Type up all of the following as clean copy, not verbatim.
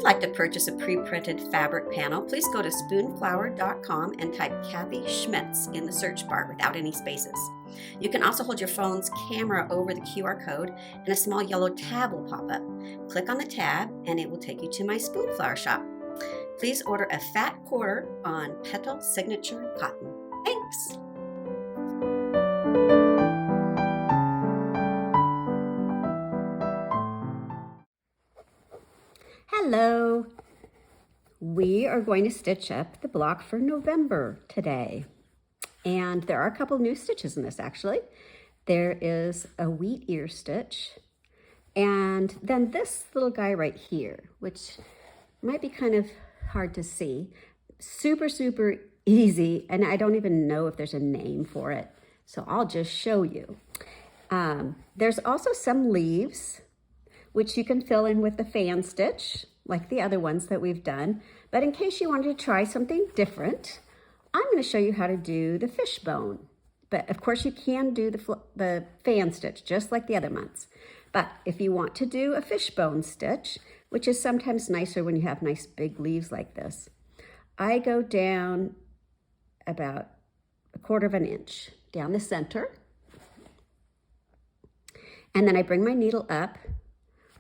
like to purchase a pre-printed fabric panel, please go to spoonflower.com and type Kathy Schmitz in the search bar without any spaces. You can also hold your phone's camera over the QR code and a small yellow tab will pop up. Click on the tab and it will take you to my Spoonflower shop. Please order a fat quarter on Petal Signature Cotton. Thanks! Hello! We are going to stitch up the block for November today. And there are a couple new stitches in this actually. There is a wheat ear stitch and then this little guy right here, which might be kind of hard to see. Super, super easy, and I don't even know if there's a name for it, so I'll just show you. There's also some leaves, which you can fill in with the fan stitch, like the other ones that we've done. But in case you wanted to try something different, I'm going to show you how to do the fishbone. But of course you can do the fan stitch, just like the other months. But if you want to do a fishbone stitch, which is sometimes nicer when you have nice big leaves like this, I go down about 1/4 inch down the center. And then I bring my needle up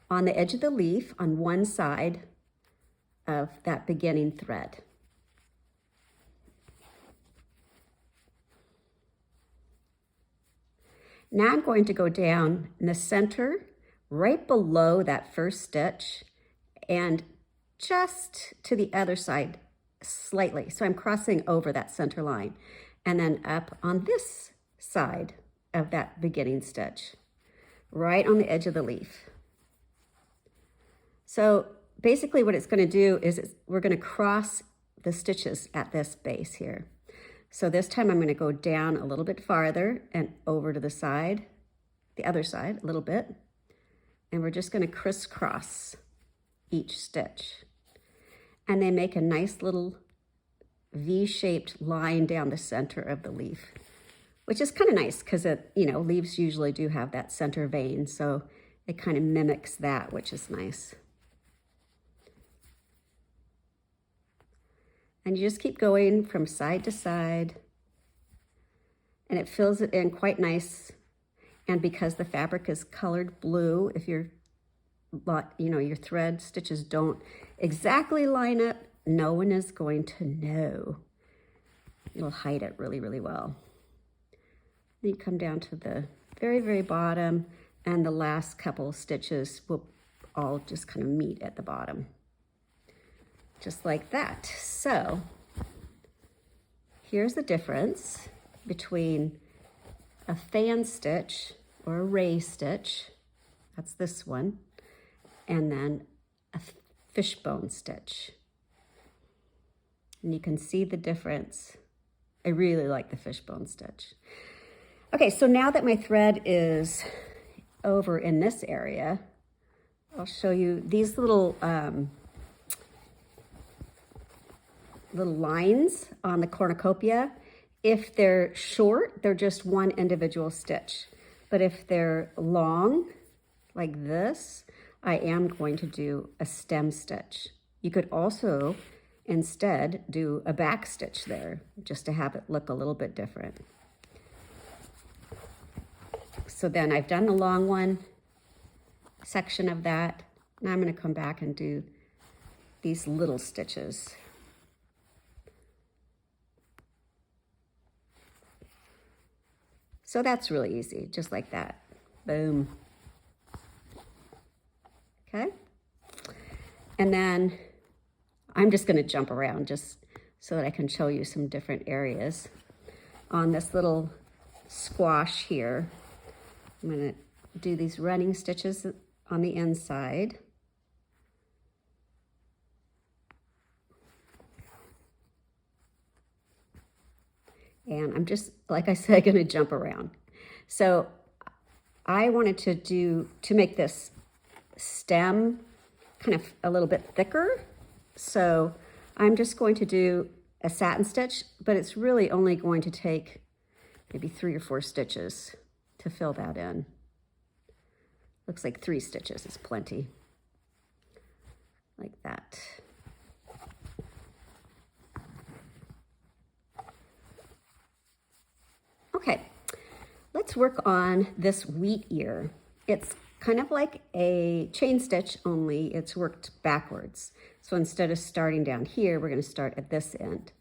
on the edge of the leaf on one side of that beginning thread. Now I'm going to go down in the center, right below that first stitch, and just to the other side slightly. So I'm crossing over that center line, and then up on this side of that beginning stitch, right on the edge of the leaf. So basically what it's going to do is we're going to cross the stitches at this base here. So this time I'm going to go down a little bit farther and over to the side, the other side a little bit, and we're just going to crisscross each stitch. And they make a nice little V-shaped line down the center of the leaf, which is kind of nice because leaves usually do have that center vein, so it kind of mimics that, which is nice. And you just keep going from side to side, and it fills it in quite nice. And because the fabric is colored blue, if your thread stitches don't exactly line up, no one is going to know. It'll hide it really, really well. Then you come down to the very, very bottom, and the last couple stitches will all just kind of meet at the bottom. Just like that. So here's the difference between a fan stitch or a ray stitch, that's this one, and then a fishbone stitch. And you can see the difference. I really like the fishbone stitch. Okay, so now that my thread is over in this area, I'll show you these little lines on the cornucopia. If they're short, they're just one individual stitch. But if they're long, like this, I am going to do a stem stitch. You could also instead do a back stitch there, just to have it look a little bit different. So then I've done the long one section of that. Now I'm going to come back and do these little stitches. So that's really easy, just like that. Boom. Okay. And then I'm just going to jump around just so that I can show you some different areas. On this little squash here, I'm going to do these running stitches on the inside. And I'm just, like I said, going to jump around. So I wanted to make this stem kind of a little bit thicker. So I'm just going to do a satin stitch, but it's really only going to take maybe 3 or 4 stitches to fill that in. Looks like 3 stitches is plenty. like that. Okay, let's work on this wheat ear. It's kind of like a chain stitch, only it's worked backwards. So instead of starting down here, we're going to start at this end.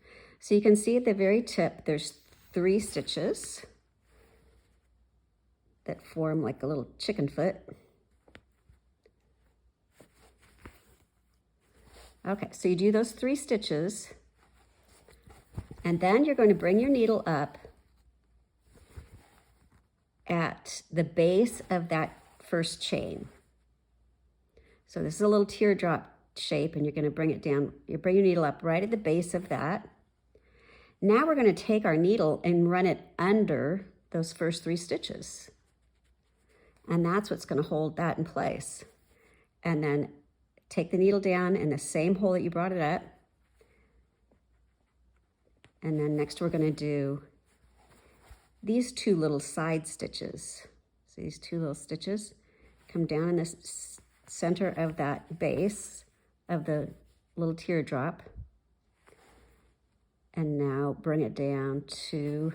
So you can see at the very tip, there's 3 stitches that form like a little chicken foot. Okay, so you do those 3 stitches, and then you're going to bring your needle up at the base of that first chain. So this is a little teardrop shape, and you're going to bring it down. You bring your needle up right at the base of that. Now we're going to take our needle and run it under those first 3 stitches. And that's what's going to hold that in place. And then take the needle down in the same hole that you brought it up. And then next we're going to do these 2 little side stitches. So these 2 little stitches come down in the center of that base of the little teardrop. And now bring it down to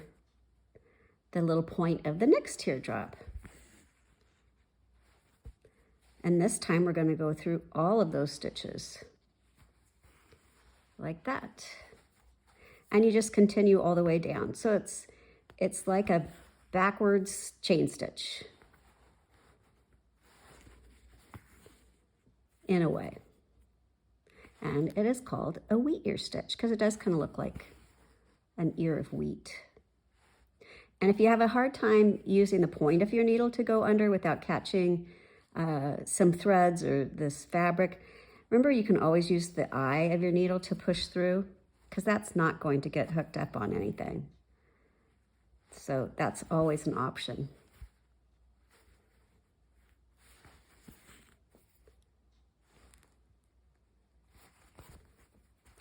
the little point of the next teardrop. And this time we're going to go through all of those stitches like that. And you just continue all the way down. So it's like a backwards chain stitch in a way. And it is called a wheat ear stitch because it does kind of look like an ear of wheat. And if you have a hard time using the point of your needle to go under without catching some threads or this fabric, remember you can always use the eye of your needle to push through, because that's not going to get hooked up on anything. So that's always an option.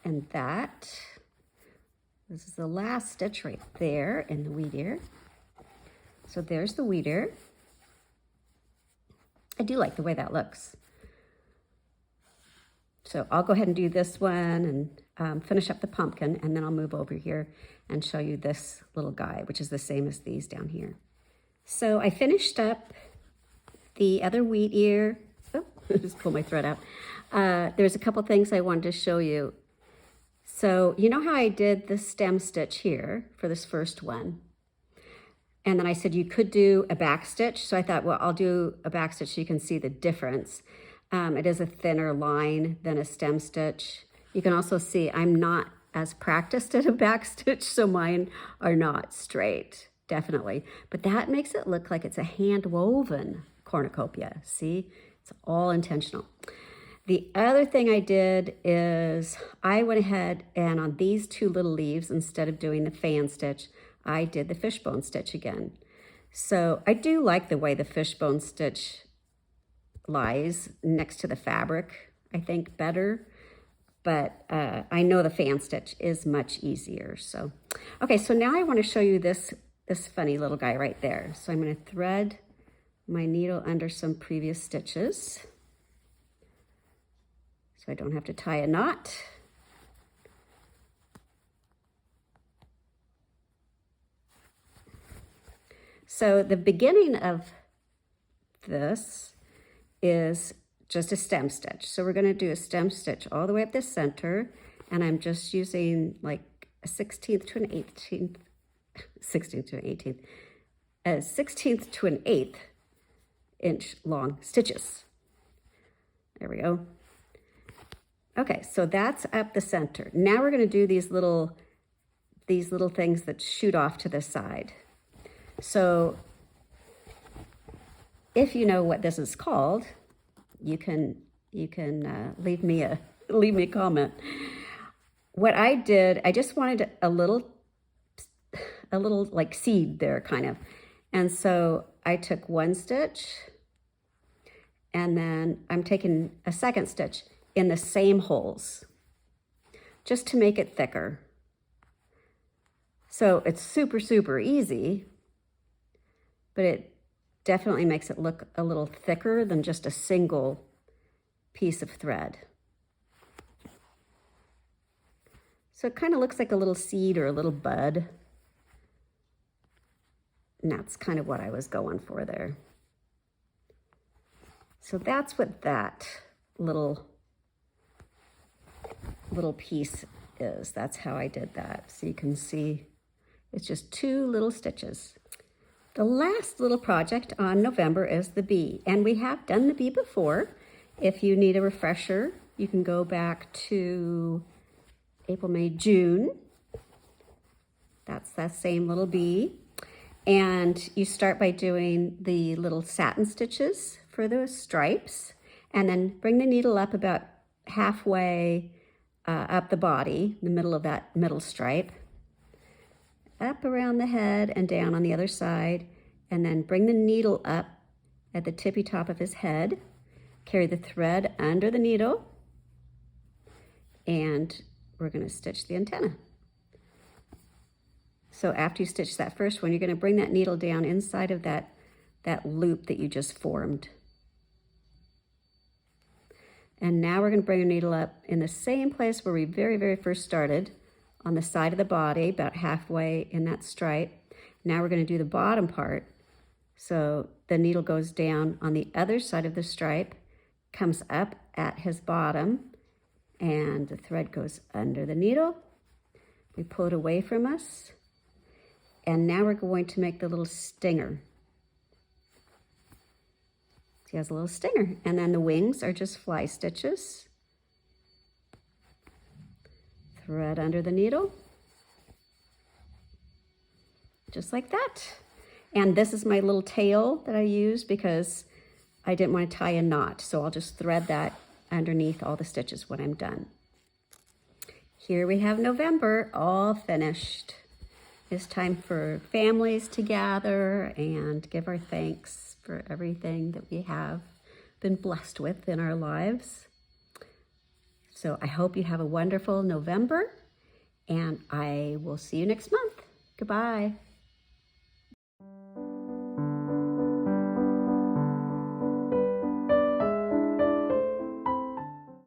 And this is the last stitch right there in the wheat ear. So there's the wheat ear. I do like the way that looks. So I'll go ahead and do this one and finish up the pumpkin, and then I'll move over here and show you this little guy, which is the same as these down here. So I finished up the other wheat ear. Oh, just pull my thread out. There's a couple things I wanted to show you. So you know how I did the stem stitch here for this first one? And then I said you could do a back stitch. So I thought, well, I'll do a back stitch so you can see the difference. It is a thinner line than a stem stitch. You can also see I'm not as practiced at a back stitch, so mine are not straight, definitely. But that makes it look like it's a hand-woven cornucopia. See, it's all intentional. The other thing I did is I went ahead and on these 2 little leaves, instead of doing the fan stitch, I did the fishbone stitch again. So I do like the way the fishbone stitch lies next to the fabric, I think, better. But I know the fan stitch is much easier. So, okay, so now I want to show you this funny little guy right there. So I'm going to thread my needle under some previous stitches so I don't have to tie a knot. So the beginning of this is just a stem stitch. So we're going to do a stem stitch all the way up the center, and I'm just using like a 16th to an 18th, 16th to an 18th, a 16th to an 1/8 inch long stitches. There we go. Okay, so that's up the center. Now we're going to do these little things that shoot off to the side. So if you know what this is called, you can leave me a comment. What I did, I just wanted a little like seed there, kind of. And so I took 1 stitch, and then I'm taking a 2nd stitch in the same holes, just to make it thicker. So it's super, super easy, but it definitely makes it look a little thicker than just a single piece of thread. So it kind of looks like a little seed or a little bud. And that's kind of what I was going for there. So that's what that little piece is. That's how I did that. So you can see it's just 2 little stitches. The last little project on November is the bee, and we have done the bee before. If you need a refresher, you can go back to April, May, June. That's that same little bee. And you start by doing the little satin stitches for the stripes, and then bring the needle up about halfway up the body, the middle of that middle stripe, up around the head and down on the other side, and then bring the needle up at the tippy top of his head, carry the thread under the needle, and we're going to stitch the antenna. So after you stitch that first one, you're going to bring that needle down inside of that loop that you just formed. And now we're going to bring our needle up in the same place where we very, very first started, on the side of the body, about halfway in that stripe. Now we're going to do the bottom part. So the needle goes down on the other side of the stripe, comes up at his bottom, and the thread goes under the needle. We pull it away from us. And now we're going to make the little stinger. He has a little stinger. And then the wings are just fly stitches. Thread under the needle. Just like that. And this is my little tail that I used because I didn't want to tie a knot. So I'll just thread that underneath all the stitches when I'm done. Here we have November all finished. It's time for families to gather and give our thanks for everything that we have been blessed with in our lives. So I hope you have a wonderful November, and I will see you next month. Goodbye.